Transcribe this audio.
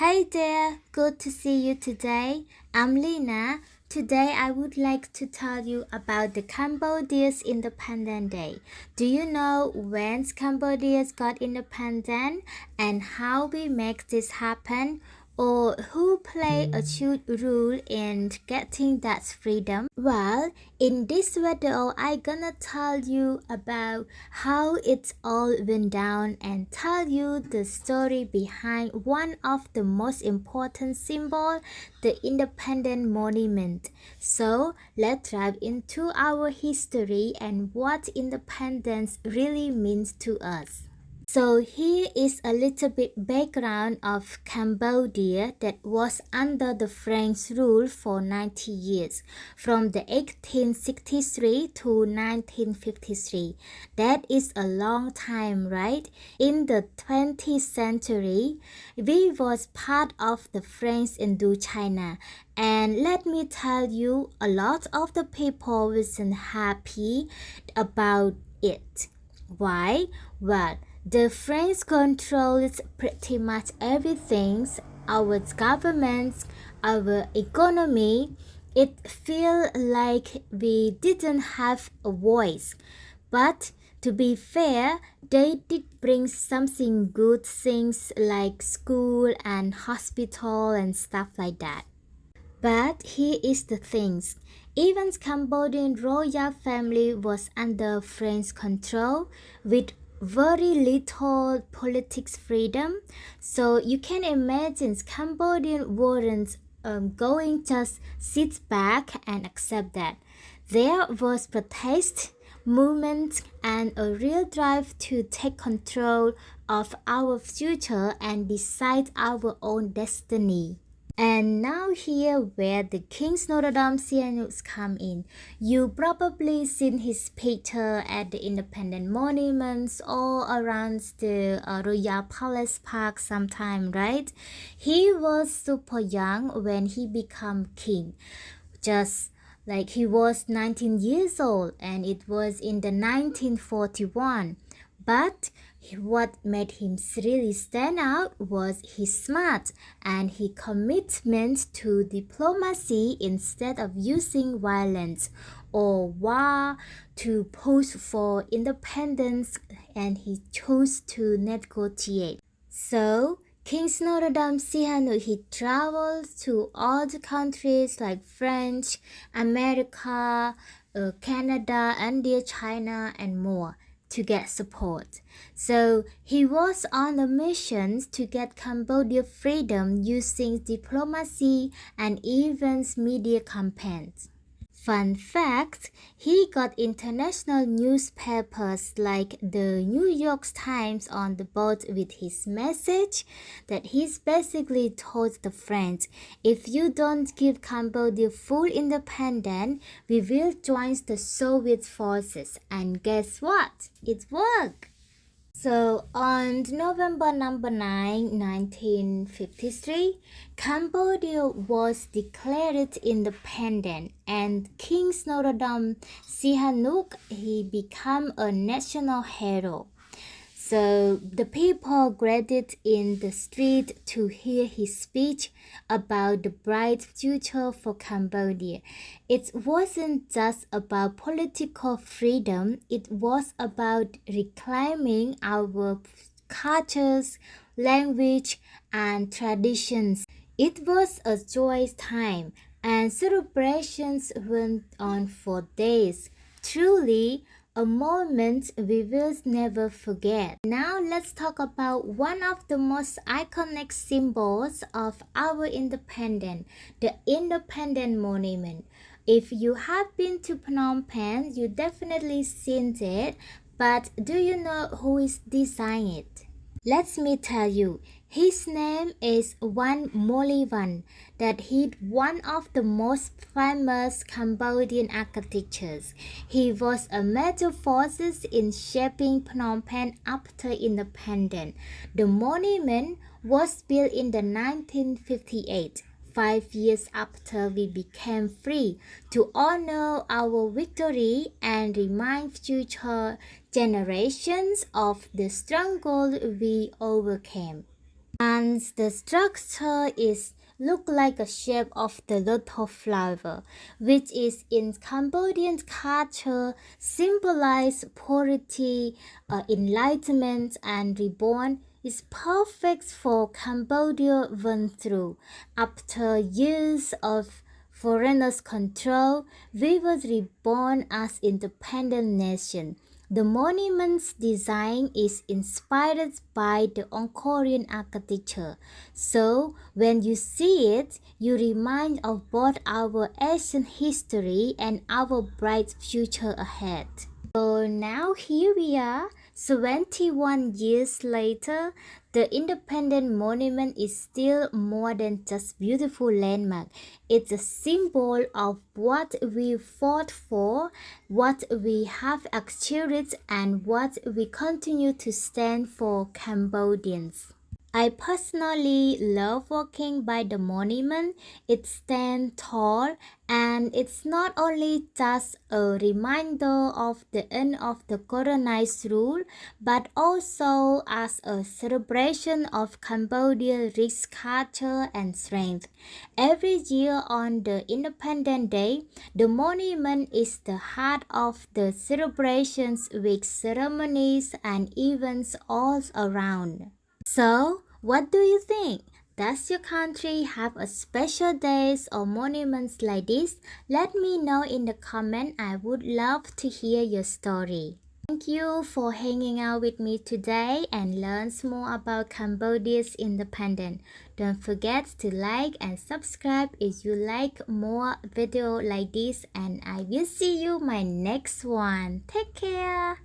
Hey there, good to see you today. I'm Lina. Today I would like to tell you about the Cambodia's Independence Day. Do you know when Cambodia got independent and how we make this happen? Or who played a huge role in getting that freedom? Well, in this video, I'm gonna tell you about how it all went down and tell you the story behind one of the most important symbols, the Independence Monument. So, let's dive into our history and what independence really means to us. So here is a little bit background of Cambodia that was under the French rule for 90 years, from the 1863 to 1953. That is a long time, right? In the 20th century, we was part of the French Indochina. And let me tell you, a lot of the people wasn't happy about it. Why? Well, the French controls pretty much everything, our governments, our economy. It feels like we didn't have a voice. But to be fair, they did bring something good things like school and hospital and stuff like that. But here is the thing. Even Cambodian royal family was under French control with very little politics freedom. So you can imagine Cambodian weren't going just sit back and accept that. There was protest, movement, and a real drive to take control of our future and decide our own destiny. And now here where the King's Notre Dame Sihanouk come in. You probably seen his picture at the Independent Monuments all around the Royal Palace Park sometime, right? He was super young when he became king. Just like he was 19 years old and it was in the 1941. But what made him really stand out was his smart and his commitment to diplomacy instead of using violence or war to push for independence, and he chose to negotiate. So, King's Notre Dame Sihanouk, he traveled to all the countries like France, America, Canada, India, China, and more to get support. So he was on a mission to get Cambodia freedom using diplomacy and even media campaigns. Fun fact, he got international newspapers like the New York Times on the boat with his message that he's basically told the French, if you don't give Cambodia full independence, we will join the Soviet forces. And guess what? It worked. So on November 1953, Cambodia was declared independent and King Notre Dame Sihanouk, he became a national hero. So the people gathered in the street to hear his speech about the bright future for Cambodia. It wasn't just about political freedom, it was about reclaiming our cultures, language, and traditions. It was a joyous time, and celebrations went on for days. Truly, a moment we will never forget. Now let's talk about one of the most iconic symbols of our independence, the Independence Monument. If you have been to Phnom Penh, you definitely seen it, but do you know who is designing it? Let me tell you, his name is Wan Molivan, that he's one of the most famous Cambodian architects. He was a major force in shaping Phnom Penh after independence. The monument was built in the 1958. 5 years after we became free, to honor our victory and remind future generations of the struggle we overcame. And the structure is look like a shape of the lotus flower, which is in Cambodian culture symbolize purity, enlightenment, and reborn. Is perfect for Cambodia went through. After years of foreigners' control, we were reborn as independent nation. The monument's design is inspired by the Angkorian architecture. So, when you see it, you remind of both our ancient history and our bright future ahead. So now here we are, 21 years later, the independent monument is still more than just beautiful landmark. It's a symbol of what we fought for, what we have achieved, and what we continue to stand for Cambodians. I personally love walking by the monument. It stands tall and it's not only just a reminder of the end of the colonized rule, but also as a celebration of Cambodia's rich culture and strength. Every year on the Independence Day, the monument is the heart of the celebrations with ceremonies and events all around. So, what do you think? Does your country have a special days or monuments like this? Let me know in the comment. I would love to hear your story. Thank you for hanging out with me today and learn more about Cambodia's independence. Don't forget to like and subscribe if you like more video like this, and I will see you my next one. Take care.